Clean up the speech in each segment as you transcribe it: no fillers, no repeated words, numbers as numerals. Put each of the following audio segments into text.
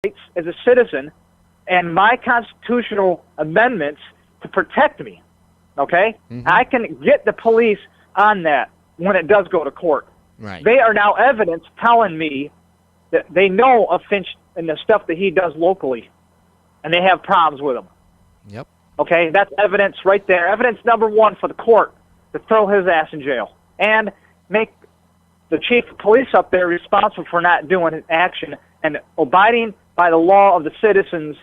rights as a citizen and my constitutional amendments to protect me. Okay? Mm-hmm. I can get the police on that when it does go to court. Right. They are now evidence telling me that they know of Finch and the stuff that he does locally, and they have problems with him. Yep. Okay? That's evidence right there. Evidence number one for the court to throw his ass in jail and make the chief of police up there responsible for not doing his action and abiding by the law of the citizens,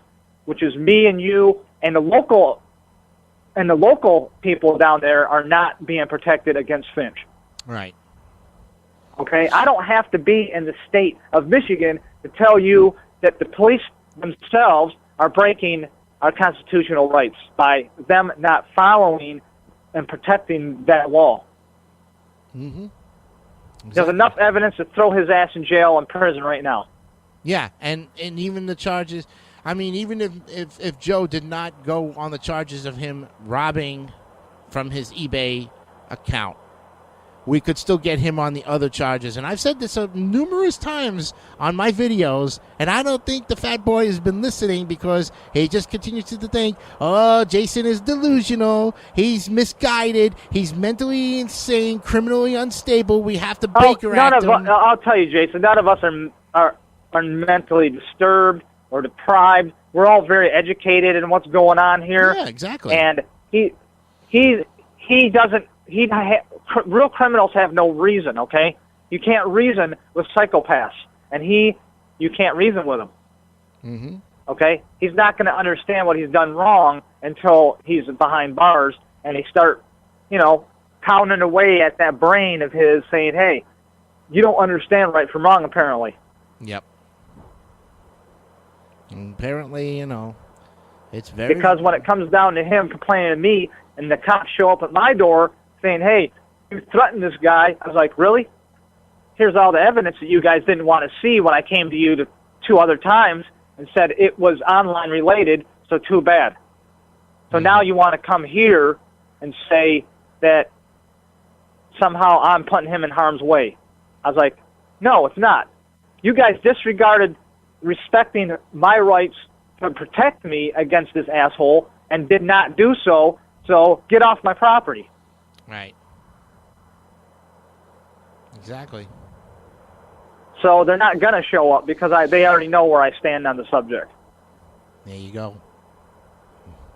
which is me and you, and the local people down there are not being protected against Finch. Right. Okay? I don't have to be in the state of Michigan to tell you that the police themselves are breaking our constitutional rights by them not following and protecting that law. Mm-hmm. Exactly. There's enough evidence to throw his ass in jail and prison right now. Yeah, and even the charges, I mean, even if Joe did not go on the charges of him robbing from his eBay account, we could still get him on the other charges. And I've said this numerous times on my videos, and I don't think the fat boy has been listening because he just continues to think, oh, Jason is delusional, he's misguided, he's mentally insane, criminally unstable, we have to Baker Act him. I'll tell you, Jason, none of us are mentally disturbed or deprived. We're all very educated in what's going on here. Yeah, exactly. And he doesn't. Real criminals have no reason. Okay, you can't reason with psychopaths, and you can't reason with him. Mm-hmm. Okay, he's not going to understand what he's done wrong until he's behind bars, and they start, pounding away at that brain of his, saying, "Hey, you don't understand right from wrong." Apparently. Yep. And apparently, it's very... Because when it comes down to him complaining to me, and the cops show up at my door saying, "Hey, you threatened this guy," I was like, "Really? Here's all the evidence that you guys didn't want to see when I came to you 2 other times and said it was online related, so too bad. So now you want to come here and say that somehow I'm putting him in harm's way." I was like, "No, it's not. You guys disregarded respecting my rights to protect me against this asshole and did not do so, so get off my property." Right. Exactly. So they're not going to show up because they already know where I stand on the subject. There you go.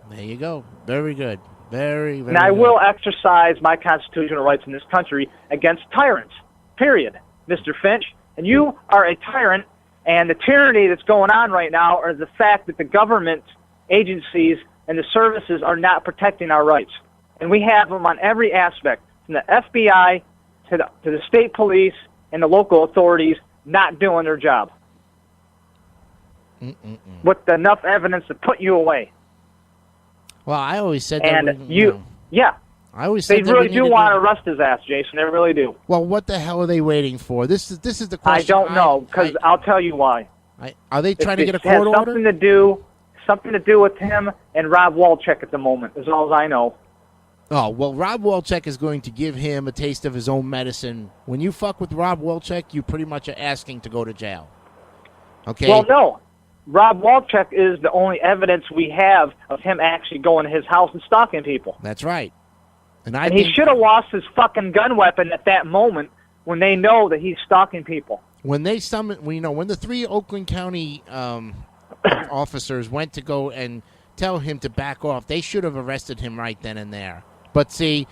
There you go. Very good. Very, very And I good. will exercise my constitutional rights in this country against tyrants, period, Mr. Finch. And you are a tyrant, and the tyranny that's going on right now is the fact that the government agencies and the services are not protecting our rights. And we have them on every aspect, from the FBI to the state police and the local authorities not doing their job. With enough evidence to put you away. Well, I always said and that. Yeah. I always said they really do want to arrest his ass, Jason. They really do. Well, what the hell are they waiting for? This is the question. I don't know, because I'll tell you why. Are they trying to get a court order? Something to do with him and Rob Walchek at the moment, as all as I know. Oh, well, Rob Walchek is going to give him a taste of his own medicine. When you fuck with Rob Walchek, you pretty much are asking to go to jail. Okay? Well, no. Rob Walchek is the only evidence we have of him actually going to his house and stalking people. That's right. And he should have lost his fucking gun weapon at that moment when they know that he's stalking people. When they when the 3 Oakland County officers went to go and tell him to back off, they should have arrested him right then and there. But see,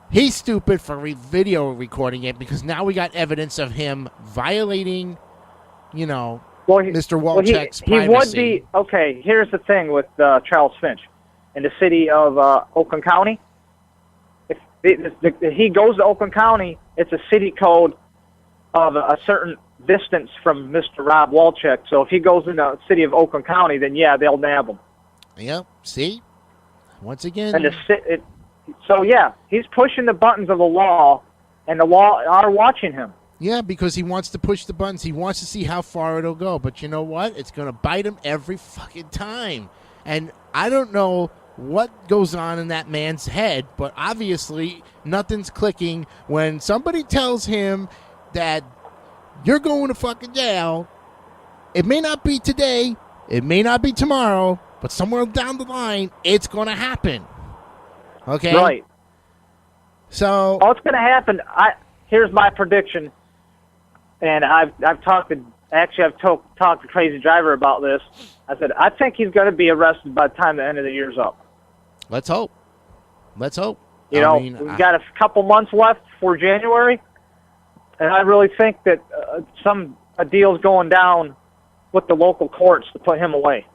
he's stupid for video recording it because now we got evidence of him violating, Mr. Walchek's privacy. He would be, okay, here's the thing with Charles Finch. In the city of Oakland County, if he goes to Oakland County, it's a city code of a certain distance from Mr. Rob Walchek. So if he goes in the city of Oakland County, then yeah, they'll nab him. Yep. See? Once again. And so yeah, he's pushing the buttons of the law, and the law are watching him. Yeah, because he wants to push the buttons. He wants to see how far it'll go. But you know what? It's going to bite him every fucking time. And I don't know what goes on in that man's head, but obviously nothing's clicking when somebody tells him that you're going to fucking jail It may not be today. It may not be tomorrow. But somewhere down the line, it's going to happen. Okay? Right. So... Oh, it's going to happen. Here's my prediction. And I've talked to Crazy Driver about this. I said, I think he's going to be arrested by the time the end of the year's up. Let's hope. Let's hope. We've got a couple months left for January. And I really think that a deal's going down with the local courts to put him away.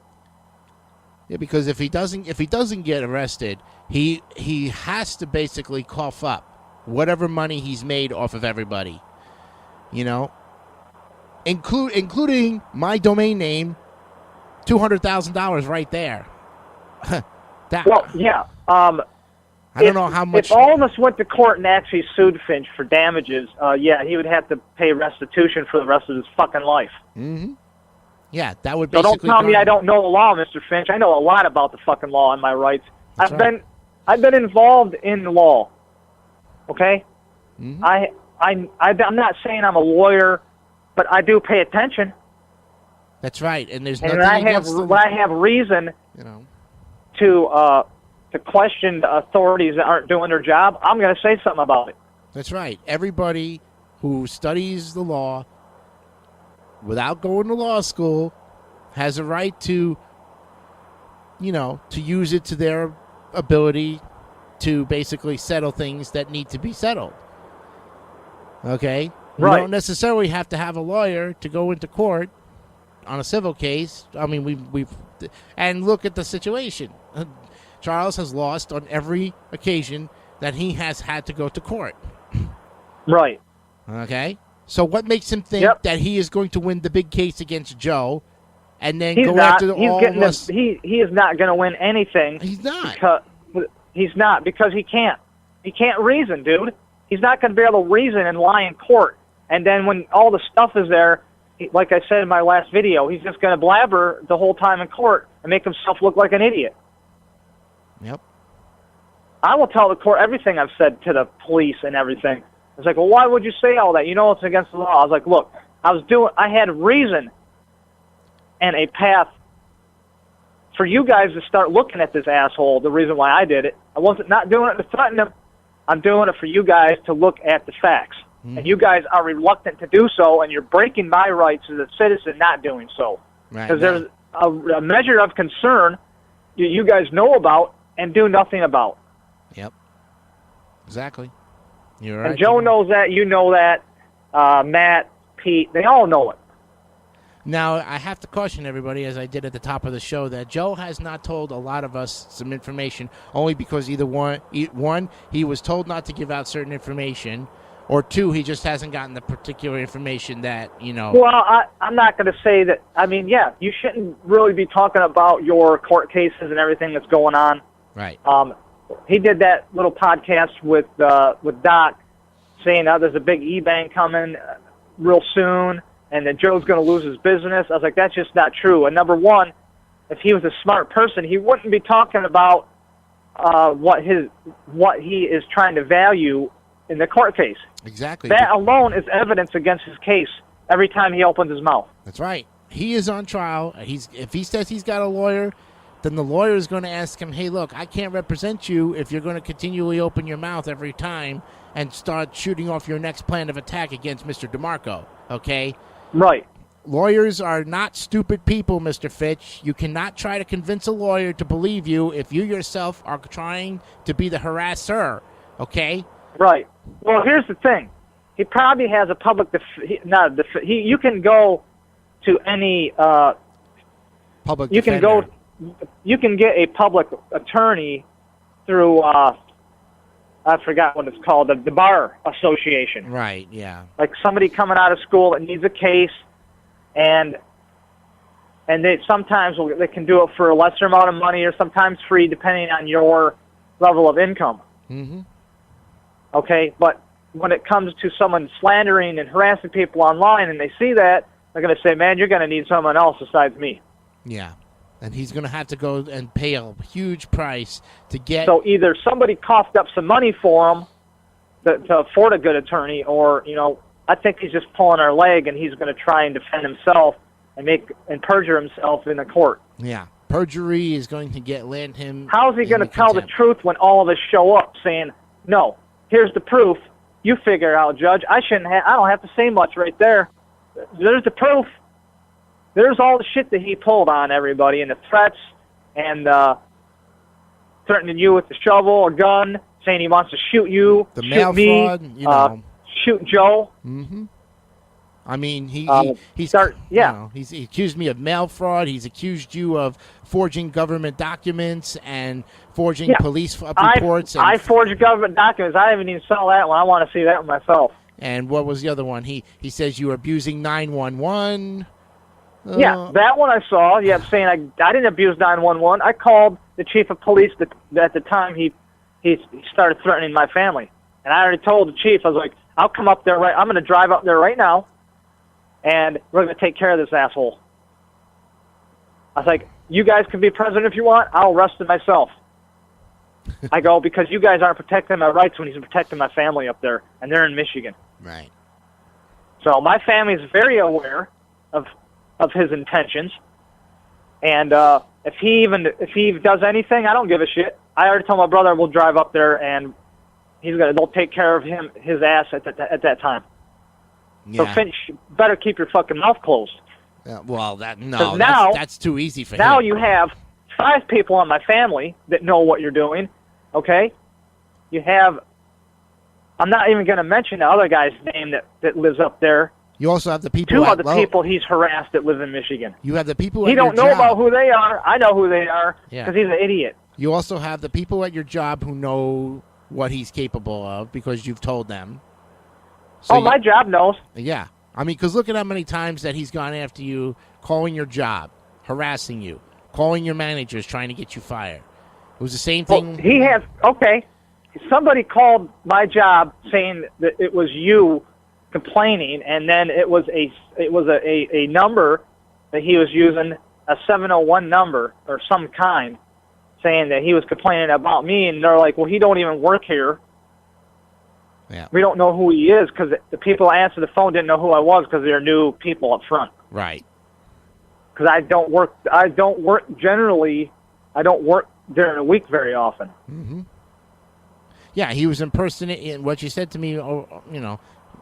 Yeah, because if he doesn't get arrested, he has to basically cough up whatever money he's made off of everybody, including my domain name, $200,000 right there. Well, yeah. I don't know how much. If all of us went to court and actually sued Finch for damages, he would have to pay restitution for the rest of his fucking life. Mm-hmm. Yeah, that would So basically... don't tell me I don't know the law, Mr. Finch. I know a lot about the fucking law and my rights. I've been involved in the law. Okay? Mm-hmm. I'm not saying I'm a lawyer, but I do pay attention. That's right, and there's nothing against when I have reason to question the authorities that aren't doing their job, I'm going to say something about it. That's right. Everybody who studies the law without going to law school has a right to use it to their ability to basically settle things that need to be settled. Okay? Right. You don't necessarily have to have a lawyer to go into court on a civil case. I mean, we've and look at the situation. Charles has lost on every occasion that he has had to go to court. Right. Okay? So what makes him think that he is going to win the big case against Joe and then He's go not. after He's all getting of us? He is not going to win anything. He's not. He's not because he can't. He can't reason, dude. He's not going to be able to reason and lie in court. And then when all the stuff is there, like I said in my last video, he's just going to blabber the whole time in court and make himself look like an idiot. Yep. I will tell the court everything I've said to the police and everything. It's like, well, why would you say all that? It's against the law. I was like, look, I had reason and a path for you guys to start looking at this asshole, the reason why I did it. I wasn't not doing it to threaten him. I'm doing it for you guys to look at the facts. Mm-hmm. And you guys are reluctant to do so, and you're breaking my rights as a citizen not doing so. Because there's a measure of concern you guys know about and do nothing about. Yep. Exactly. You're right. And Joe knows that. You know that. Matt, Pete, they all know it. Now, I have to caution everybody, as I did at the top of the show, that Joe has not told a lot of us some information, only because either one, he was told not to give out certain information, or two, he just hasn't gotten the particular information that, Well, I'm not going to say that. I mean, yeah, you shouldn't really be talking about your court cases and everything that's going on. Right. He did that little podcast with Doc, saying there's a big e-bank coming real soon, and that Joe's going to lose his business. I was like, that's just not true. And number one, if he was a smart person, he wouldn't be talking about what he is trying to value in the court case. Exactly. That alone is evidence against his case every time he opens his mouth. That's right. He is on trial. If he says he's got a lawyer, then the lawyer is going to ask him, hey, look, I can't represent you if you're going to continually open your mouth every time and start shooting off your next plan of attack against Mr. DeMarco, okay? Right. Lawyers are not stupid people, Mr. Fitch. You cannot try to convince a lawyer to believe you if you yourself are trying to be the harasser, okay? Right. Well, here's the thing. He probably has a public you can go to any public you defender. You can get a public attorney through I forgot what it's called, the Bar Association. Right, yeah. Like somebody coming out of school that needs a case, and they sometimes they can do it for a lesser amount of money or sometimes free depending on your level of income. Mm-hmm. Okay, but when it comes to someone slandering and harassing people online and they see that, they're going to say, man, you're going to need someone else besides me. Yeah. And he's going to have to go and pay a huge price to get... So either somebody coughed up some money for him to afford a good attorney, or, I think he's just pulling our leg and he's going to try and defend himself and perjure himself in the court. Yeah. Perjury is going to land him. How is he going to tell the truth when all of us show up saying, no, here's the proof. You figure it out, Judge. I don't have to say much right there. There's the proof. There's all the shit that he pulled on everybody, and the threats, and threatening you with the shovel or gun, saying he wants to shoot you, the shoot mail me, fraud, shoot Joe. Mm-hmm. I mean, he accused me of mail fraud. He's accused you of forging government documents and forging police reports. I forged government documents. I haven't even saw that one. I want to see that one myself. And what was the other one? He says you were abusing 911. Yeah, that one I saw. Yeah, saying I didn't abuse 911. I called the chief of police at the time he started threatening my family. And I already told the chief, I was like, I'll come up there I'm going to drive up there right now, and we're going to take care of this asshole. I was like, you guys can be president if you want. I'll arrest him myself. I go, because you guys aren't protecting my rights when he's protecting my family up there, and they're in Michigan. Right. So my family is very aware of his intentions, and if he does anything, I don't give a shit. I already told my brother we'll drive up there, and they'll take care of his ass at that time. Yeah. So Finch, better keep your fucking mouth closed. Well, that's too easy for him. Now you have 5 people on my family that know what you're doing, okay? You have, I'm not even going to mention the other guy's name that lives up there. You also have the people. 2 other people he's harassed that live in Michigan. You have the people. He don't know about who they are. I know who they are because he's an idiot. You also have the people at your job who know what he's capable of because you've told them. So my job knows. Yeah. I mean, because look at how many times that he's gone after you, calling your job, harassing you, calling your managers, trying to get you fired. It was the same thing. Well, he has, okay. Somebody called my job saying that it was you complaining, and then it was a number that he was using, a 701 number or some kind, saying that he was complaining about me, and they're like, well, he don't even work here. Yeah. We don't know who he is because the people that answered the phone didn't know who I was because they're new people up front. Right. Because I don't work generally. I don't work during the week very often. Mm-hmm. Yeah, he was impersonating what you said to me.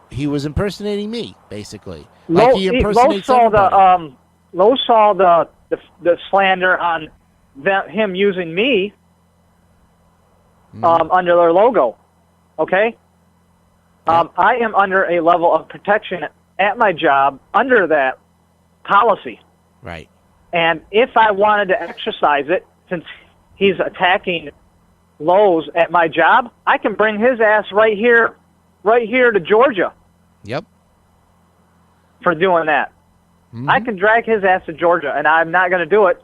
He was impersonating me basically. Like he impersonates everybody. Lowe saw the slander on him using me under their logo. Okay. I am under a level of protection at my job under that policy. Right. And if I wanted to exercise it, since he's attacking Lowe's at my job, I can bring his ass right here to Georgia. Yep. For doing that. Mm-hmm. I can drag his ass to Georgia, and I'm not going to do it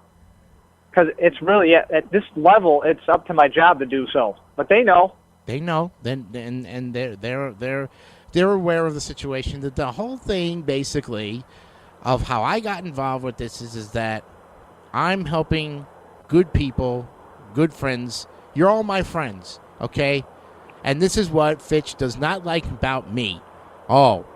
because it's really, at this level, it's up to my job to do so. But they know. They know, and they're aware of the situation. That the whole thing, basically, of how I got involved with this is that I'm helping good people, good friends. You're all my friends, okay? And this is what Fitch does not like about me. Oh,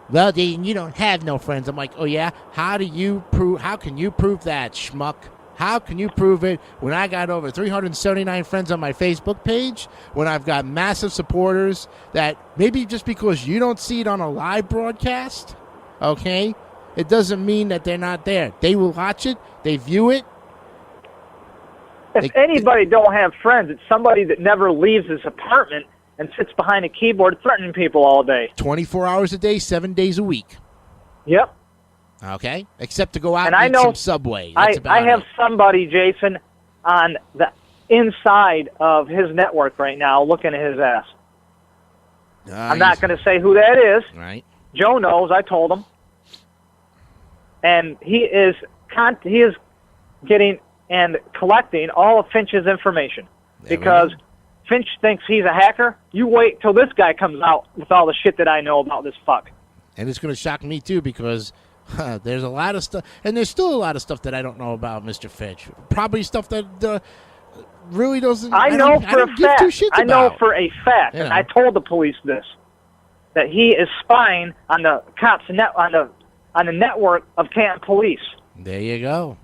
well, Dean, you don't have no friends. I'm like, oh yeah. How can you prove that, schmuck? How can you prove it when I got over 379 friends on my Facebook page, when I've got massive supporters that maybe just because you don't see it on a live broadcast, okay, it doesn't mean that they're not there. They will watch it. They view it. If anybody don't have friends, it's somebody that never leaves his apartment and sits behind a keyboard threatening people all day. 24 hours a day, 7 days a week. Yep. Okay, except to go out and eat some Subway. I have somebody, Jason, on the inside of his network right now looking at his ass. I'm not going to say who that is. Right. Joe knows. I told him. And he is getting and collecting all of Finch's information because Finch thinks he's a hacker. You wait till this guy comes out with all the shit that I know about this fuck. And it's going to shock me, too, because there's a lot of stuff, and there's still a lot of stuff that I don't know about Mr. Fitch. Probably stuff that really doesn't. I know for a fact, and I told the police this, that he is spying on the cops on on the network of Canton Police. There you go.